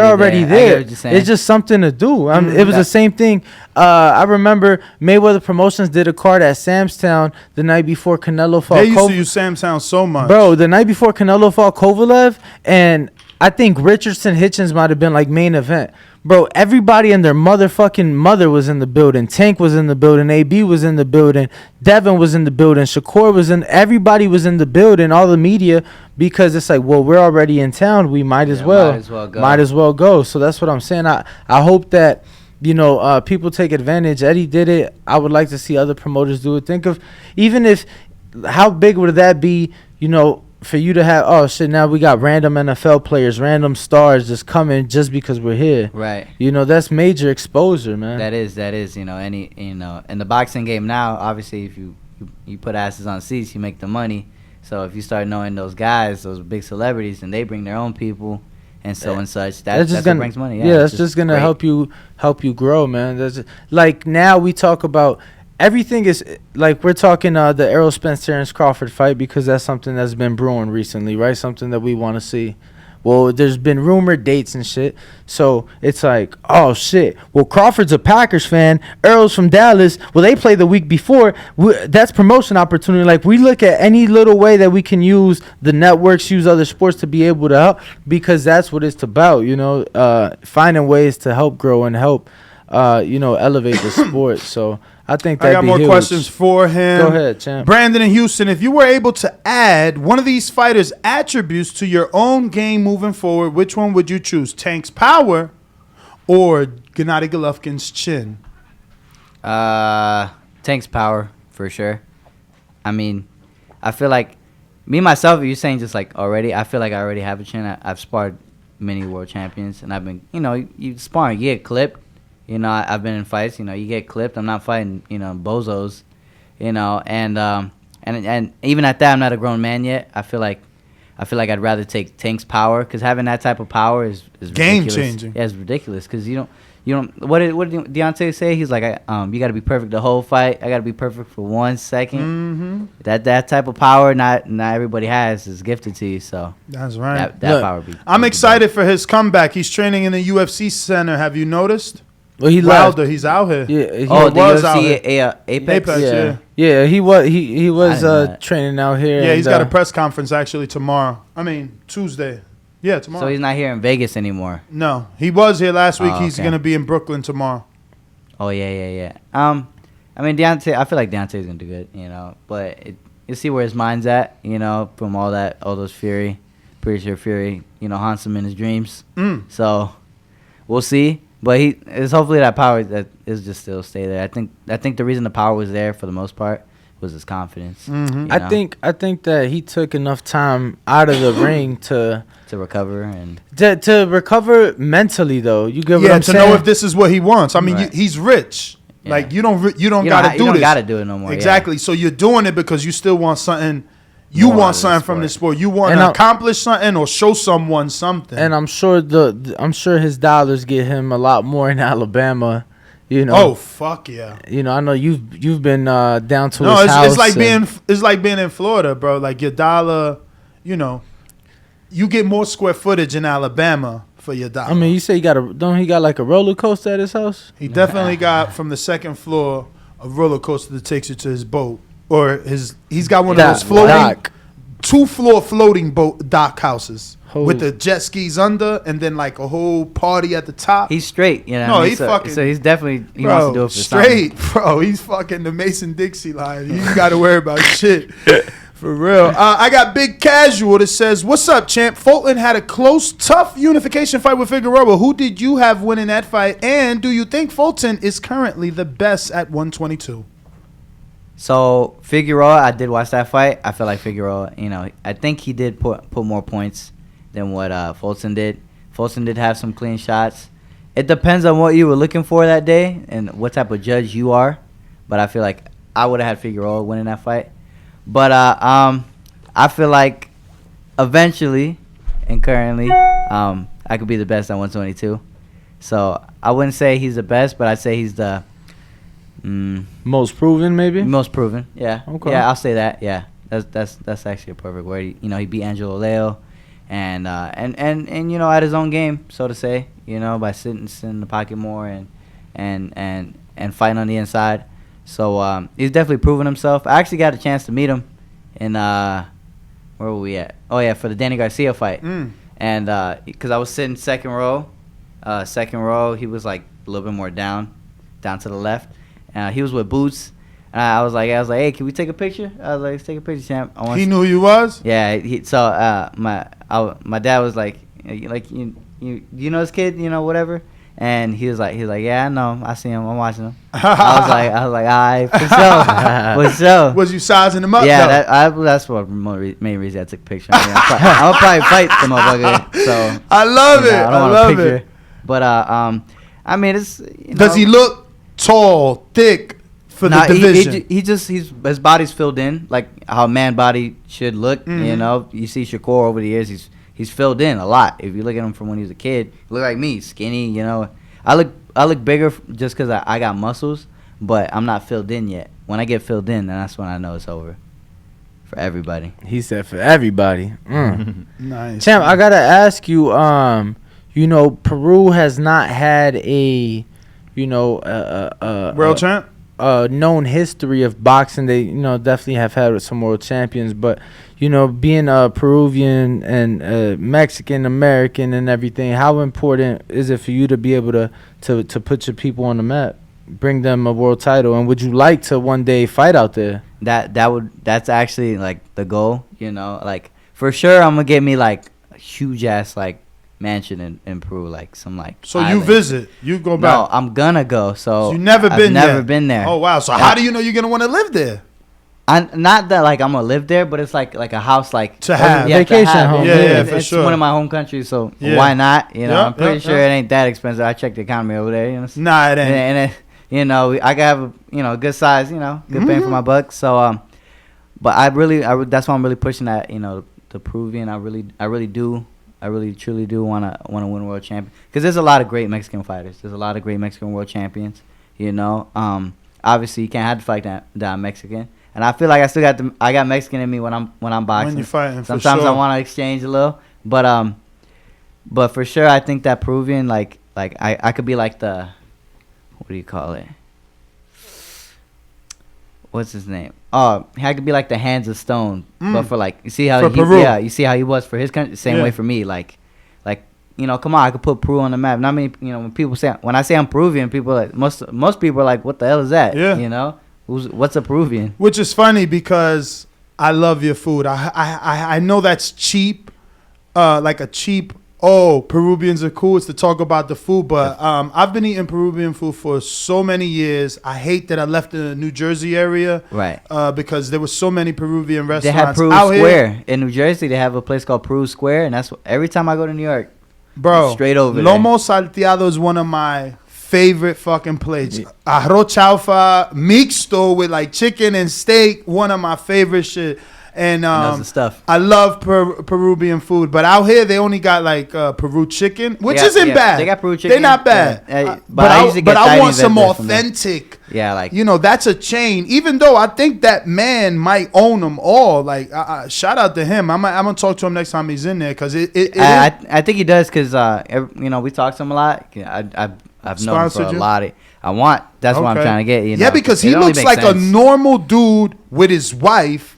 already there. It's just something to do. It was the same thing. I remember Mayweather Promotions did a card at Sam's Town the night before Canelo fought. They used to use Sam's Town so much, bro. The night before Canelo fought Kovalev, and I think Richardson Hitchens might have been like main event. Bro, everybody and their motherfucking mother was in the building. Tank was in the building. AB was in the building. Devin was in the building. Shakur was in. Everybody was in the building. All the media, because it's like, well, we're already in town. We might as well. Might as well go. So that's what I'm saying. I hope that people take advantage. Eddie did it. I would like to see other promoters do it. Think of even if how big would that be? For you to have, now we got random NFL players, random stars just coming just because we're here. Right. That's major exposure, man. That is, in the boxing game now, obviously if you put asses on seats, you make the money. So if you start knowing those guys, those big celebrities, and they bring their own people and so and such, that's what brings money. Yeah, that's just gonna help you grow, man. Like now we talk about everything is like we're talking the Errol Spence Terrence Crawford fight because that's something that's been brewing recently, right? Something that we want to see. Well, there's been rumored dates and shit, so it's like, oh shit. Well, Crawford's a Packers fan. Errol's from Dallas. Well, they played the week before. That's promotion opportunity. Like we look at any little way that we can use the networks, use other sports to be able to help, because that's what it's about. Finding ways to help grow and help, elevate the sport. So. I think I got more huge. questions for him. Go ahead, champ. Brandon in Houston, if you were able to add one of these fighters' attributes to your own game moving forward, which one would you choose? Tank's power or Gennady Golovkin's chin? Tank's power, for sure. I mean, I feel like me, myself, you're saying just like already, I feel like I already have a chin. I've sparred many world champions, and I've been, you sparring, you get clipped. I've been in fights. You get clipped. I'm not fighting, bozos. And even at that, I'm not a grown man yet. I feel like I'd rather take Tank's power, because having that type of power is game ridiculous. changing. Yeah, it's ridiculous because you don't. What did Deontay say? He's like, you got to be perfect the whole fight. I got to be perfect for 1 second. Mm-hmm. That type of power, not everybody has, is gifted to you. So that's right. That power. I'm excited for his comeback. He's training in the UFC center. Have you noticed? Well, Wilder, he's out here. Yeah, the UFC Apex. Yeah, he was training out here. Yeah, he's got a press conference actually tomorrow. Tuesday. Yeah, tomorrow. So he's not here in Vegas anymore. No, he was here last week. He's gonna be in Brooklyn tomorrow. Oh yeah. Deontay. I feel like Deontay's gonna do good, but you see where his mind's at, from all those Fury. Pretty sure Fury, haunts him in his dreams. So we'll see. But it's hopefully that power that is just still stay there. I think the reason the power was there for the most part was his confidence. Mm-hmm. I think that he took enough time out of the ring to recover and to recover mentally though. You get what I'm saying? To know if this is what he wants. He's rich. Yeah. Like you don't gotta do this. You don't gotta do it no more. Exactly. Yeah. So you're doing it because you still want something. You More want out of something the from sport. this sport. You want to accomplish something or show someone something. And I'm sure I'm sure his dollars get him a lot more in Alabama. You know. Oh fuck yeah. You know, I know you've been down to No, his house. it's like being in Florida, bro. Like your dollar, you know, you get more square footage in Alabama for your dollar. I mean, you say he got like a roller coaster at his house? He definitely got from the second floor a roller coaster that takes you to his boat or he's got one of those floating 2-floor floating boat dock houses with the jet skis under and then like a whole party at the top. He's straight, you know. No, he's fucking. So he's definitely he Bro, wants to do it for straight, something. bro. He's fucking the Mason-Dixie line. You got to worry about shit. For real. I got Big Casual that says, what's up, champ? Fulton had a close, tough unification fight with Figueroa. Who did you have winning that fight? And do you think Fulton is currently the best at 122? So Figueroa, I did watch that fight. I feel like Figueroa, you know, I think he did put more points than what Fulton did. Fulton did have some clean shots. It depends on what you were looking for that day and what type of judge you are. But I feel like I would have had Figueroa winning that fight. But I feel like eventually and currently I could be the best at 122. So I wouldn't say he's the best, but I'd say he's the most proven, maybe. Most proven, yeah. Okay. Yeah, I'll say that. Yeah, that's actually a perfect word. You know, he beat Angelo Leo, and you know, at his own game, so to say. You know, by sitting in the pocket more and fighting on the inside. So he's definitely proven himself. I actually got a chance to meet him in where were we at? Oh yeah, for the Danny Garcia fight. And because I was sitting second row, he was like a little bit more down to the left. He was with Boots. I was like, hey, can we take a picture? I was like, let's take a picture, champ. He knew who you was? Yeah. So my dad was like you know this kid, you know, whatever. And he was like, yeah, I know. I see him. I'm watching him. I was like, all right, for sure. Was you sizing him up? Yeah, that's what main reason I took a picture. I mean, I'll probably fight the motherfucker. So I love it. I don't want a picture. But I mean, it's. Does he look tall, thick for the division? He's his body's filled in like how a man body should look. You know, you see Shakur over the years. He's filled in a lot. If you look at him from when he was a kid, he look like me, skinny. You know, I look bigger just because I got muscles, but I'm not filled in yet. When I get filled in, then that's when I know it's over for everybody. He said for everybody. Nice. Champ, I gotta ask you. You know, Peru has not had a, you know, world champ. Known history of boxing. They, you know, definitely have had some world champions, but you know, being a Peruvian and Mexican American and everything, how important is it for you to be able to put your people on the map, bring them a world title, and would you like to one day fight out there? That's actually like the goal, you know, like for sure I'm gonna get me like a huge ass like mansion in Peru, like some like. So island. you go back. No, I'm gonna go. So you never I've been never been there. Oh wow! So how do you know you're gonna want to live there? Not that like I'm gonna live there, but it's like a house like to have vacation home. Yeah, it's for sure. one of my home countries, so Yeah. why not? You know, Yep, I'm pretty yep, sure yep. it ain't that expensive. I checked the economy over there. You know, Nah, it ain't. and you know, I can have a good size, you know, good bang for my buck. So but I that's why I'm really pushing that, you know, the Peruvian. I really truly do want to win world champion, because there's a lot of great Mexican fighters. There's a lot of great Mexican world champions. You know, obviously you can't have to fight that I'm Mexican, and I feel like I still got Mexican in me when I'm boxing. When you're fighting, sometimes for sure. I want to exchange a little, but for sure I think that Peruvian like I could be like the, what do you call it? What's his name? Oh, I could be like the Hands of Stone, but for like, you see how you see how he was for his country. Same way for me, like you know, come on, I could put Peru on the map. Not many, you know, when I say I'm Peruvian, people like most people are like, what the hell is that? Yeah. You know, what's a Peruvian? Which is funny because I love your food. I know that's cheap, like a cheap. Oh, Peruvians are cool. It's to talk about the food, but I've been eating Peruvian food for so many years. I hate that I left the New Jersey area, Right. Because there were so many Peruvian They restaurants have Peru out Square here. in New Jersey. They have a place called Peru Square, and that's every time I go to New York, Bro, straight over Lomo Salteado is one of my favorite fucking plates. Arroz chaufa mixto with like chicken and steak. One of my favorite shit. And Knows the stuff. I love Peruvian food, but out here they only got like Peru chicken, which isn't bad. They got Peru chicken. They're not bad. But I want some authentic. Yeah, like that's a chain. Even though I think that man might own them all. Like shout out to him. I'm gonna talk to him next time he's in there because I think he does because we talk to him a lot. I've known him for a lot. That's what I'm trying to get. Yeah, because he looks like a normal dude with his wife.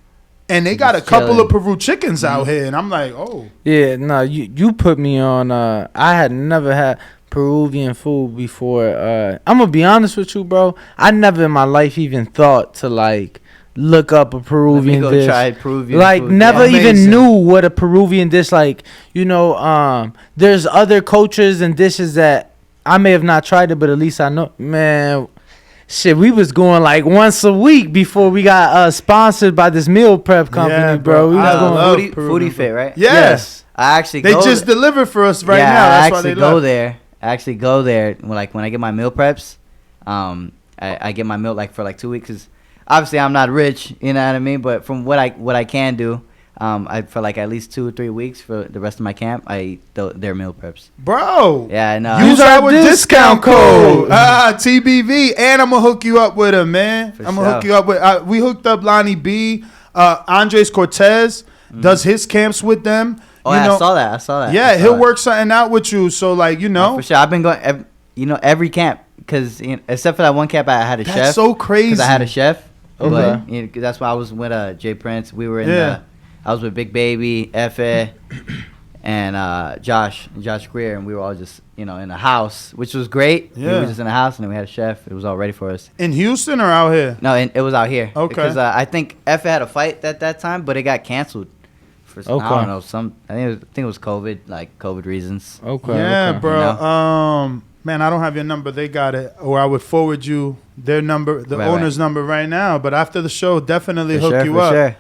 And they got a couple of Peru chickens out here, and I'm like, oh. Yeah, no, you put me on. I had never had Peruvian food before. I'm gonna be honest with you, bro. I never in my life even thought to like look up a Peruvian dish. Try Peruvian like food. never even knew what a Peruvian dish like. There's other cultures and dishes that I may have not tried it, but at least I know, man. Shit, we was going like once a week before we got sponsored by this meal prep company, bro. We was going Foodie Fit, right? Yes. I actually they just deliver for us right now. That's why they go there. I actually go there when I get my meal preps. I get my meal like for like 2 weeks. 'Cause obviously I'm not rich, you know what I mean. But from what I can do, for like at least 2 or 3 weeks for the rest of my camp, I eat their meal preps. Bro. Yeah, I know. Use our discount code. TBV. And I'm going to hook you up with him, man. I'm going to hook you up with... we hooked up Lonnie B. Andres Cortez does his camps with them. Oh, I saw that. Yeah, he'll work something out with you. So, like, for sure. I've been going, every camp. Because, except for that one camp, I had a chef. That's so crazy. Because I had a chef. Okay. But that's why I was with Jay Prince. We were in I was with Big Baby, Efe, and Josh Greer, and we were all just, in the house, which was great. Yeah. We were just in the house, and then we had a chef. It was all ready for us. In Houston or out here? No, it was out here. Okay. Because I think Efe had a fight at that time, but it got canceled. I don't know, I think it was COVID, like COVID reasons. Okay. Yeah, okay. bro. Man, I don't have your number. They got it. Or I would forward you their number, the owner's number right now. But after the show, definitely hook you up. Sure.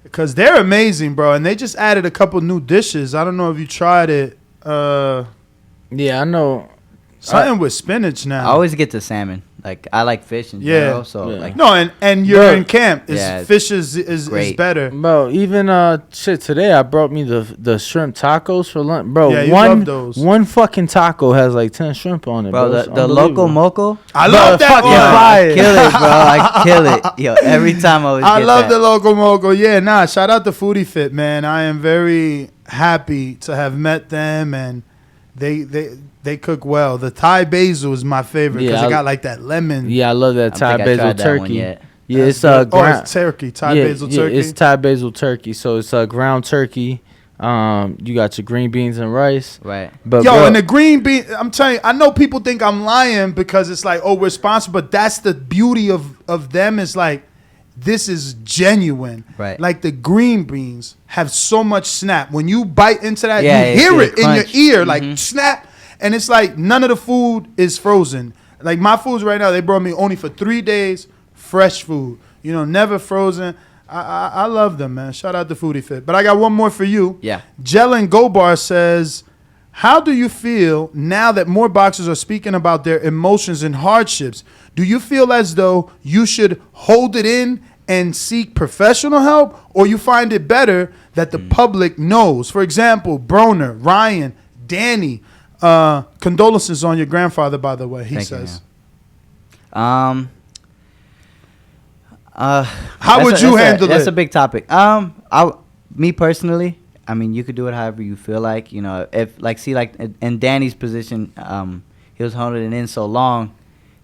Because they're amazing, bro. And they just added a couple new dishes. I don't know if you tried it. Yeah, I know. Something with spinach now. I always get the salmon. Like, I like fish in general. So, like. No, and you're in camp. Fish is better. Bro, even today I brought me the shrimp tacos for lunch. Bro, you love those. One fucking taco has like 10 shrimp on it, bro. The Loco Moco. I love that one. I kill it, bro. I kill it. Yo, every time I love the Loco Moco. Yeah, shout out to Foodie Fit, man. I am very happy to have met them, and they cook well. The Thai basil is my favorite because it got like that lemon. Yeah, I love that Thai basil turkey. Yeah, it's it's turkey. Thai basil turkey. It's Thai basil turkey. So it's ground turkey. You got your green beans and rice. Right. But and the green bean, I'm telling you, I know people think I'm lying because it's like, we're sponsored, but that's the beauty of them is like, this is genuine. Right. Like the green beans have so much snap. When you bite into that, you hear it in crunch. your ear, like snap. And it's like none of the food is frozen. Like my foods right now, they brought me only for 3 days, fresh food. Never frozen. I love them, man. Shout out to Foodie Fit. But I got one more for you. Yeah. Jelen Gobar says, how do you feel now that more boxers are speaking about their emotions and hardships? Do you feel as though you should hold it in and seek professional help, or you find it better that the public knows? For example, Broner, Ryan, Danny. Condolences on your grandfather, by the way. He says. How would you handle it? That's a big topic. Me personally, I mean, you could do it however you feel like. If in Danny's position, he was holding it in so long,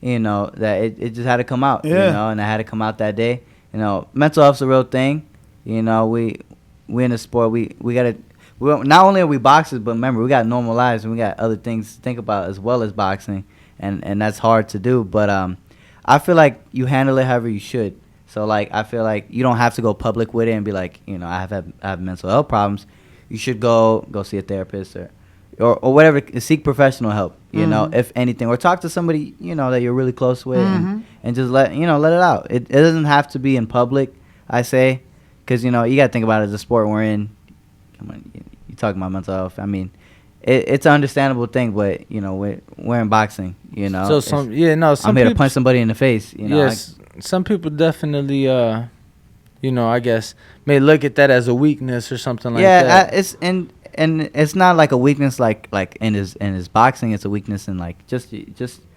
that it just had to come out. Yeah. And it had to come out that day. Mental health's a real thing. We in the sport. We gotta. Not only are we boxers, but remember, we got normal lives and we got other things to think about as well as boxing, and that's hard to do. But I feel like you handle it however you should. So like I feel like you don't have to go public with it and be like, I have mental health problems. You should go see a therapist or whatever. Seek professional help. If anything, or talk to somebody that you're really close with and just let it out. It doesn't have to be in public. I say, because you got to think about it as a sport we're in. Come on, you talking about mental health. I mean, it's an understandable thing, but you know, we're in boxing, you know. So some I'm here to punch somebody in the face, you know. Yes, some people definitely you know, I guess may look at that as a weakness or something like that. Yeah, it's and it's not like a weakness like in his boxing. It's a weakness in like just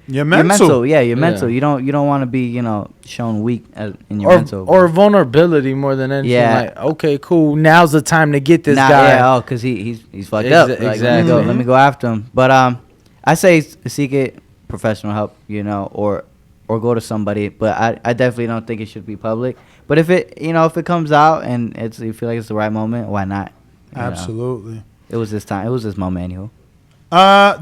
your mental. Yeah, your mental. Yeah. You don't want to be, you know, shown weak in your mental. Or vulnerability more than anything. Yeah. Like, okay, cool. Now's the time to get this guy. Yeah, because he's fucked up. Like, Exactly. let me go after him. But I say seek it professional help, you know, or go to somebody. But I definitely don't think it should be public. But if it comes out and you feel like it's the right moment, why not? You Absolutely. know? It was this time. It was this moment, anywho.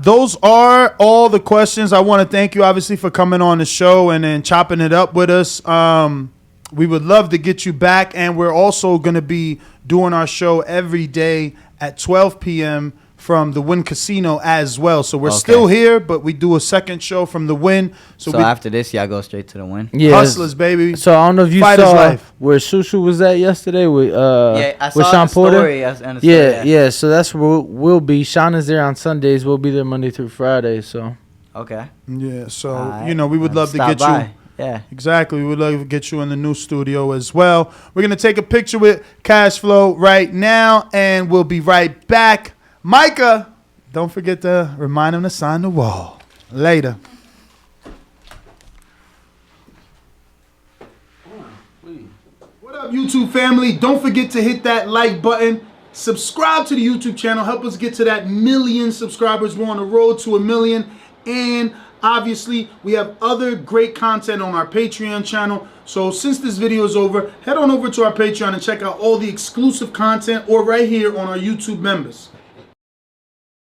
Those are all the questions. I want to thank you, obviously, for coming on the show and then chopping it up with us. We would love to get you back, and we're also going to be doing our show every day at 12 p.m. from the Wynn Casino as well. So we're still here, but we do a second show from the Wynn. So after this, y'all go straight to the Wynn? Yeah. Hustlers, baby. So I don't know if you Fighter's saw life. where Shushu was at yesterday with I saw with Sean the Porter. story. Yeah. So that's where we'll be. Sean is there on Sundays. We'll be there Monday through Friday. So Okay. Yeah, so, Alright. we would love to Stop get by. you. Yeah. Exactly. We would love to get you in the new studio as well. We're going to take a picture with Cash Flow right now, and we'll be right back. Micah, don't forget to remind him to sign the wall. Later. What up, YouTube family? Don't forget to hit that like button. Subscribe to the YouTube channel. Help us get to that 1 million subscribers. We're on the road to 1 million. And obviously, we have other great content on our Patreon channel. So since this video is over, head on over to our Patreon and check out all the exclusive content or right here on our YouTube members.